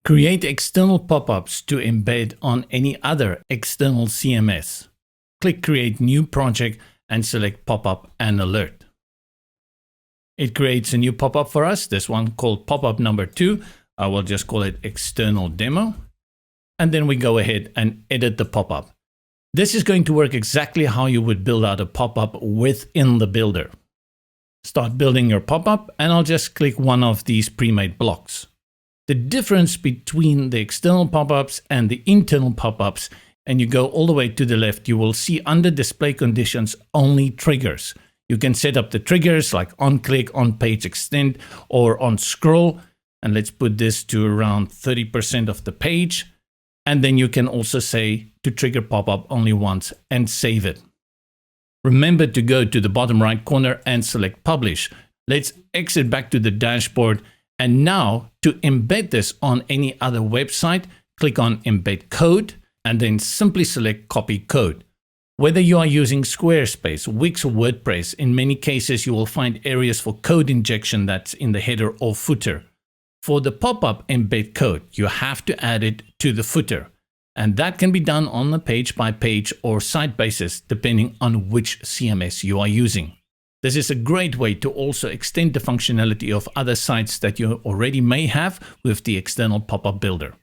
Create external pop-ups to embed on any other external CMS. Click Create New Project and select Pop-up and Alert. It creates a new pop-up for us, this one called pop-up number 2. I will just call it External Demo. And then we go ahead and edit the pop-up. This is going to work exactly how you would build out a pop-up within the builder. Start building your pop-up, and I'll just click one of these pre-made blocks. The difference between the external pop-ups and the internal pop-ups, and you go all the way to the left, you will see under display conditions only triggers. You can set up the triggers like on click, on page extend, or on scroll. And let's put this to around 30% of the page. And then you can also say to trigger pop-up only once and save it. Remember to go to the bottom right corner and select Publish. Let's exit back to the dashboard. And now to embed this on any other website, click on Embed Code and then simply select Copy Code. Whether you are using Squarespace, Wix, or WordPress, in many cases you will find areas for code injection that's in the header or footer. For the pop-up embed code, you have to add it to the footer. And that can be done on a page-by-page or site basis, depending on which CMS you are using. This is a great way to also extend the functionality of other sites that you already may have with the external pop-up builder.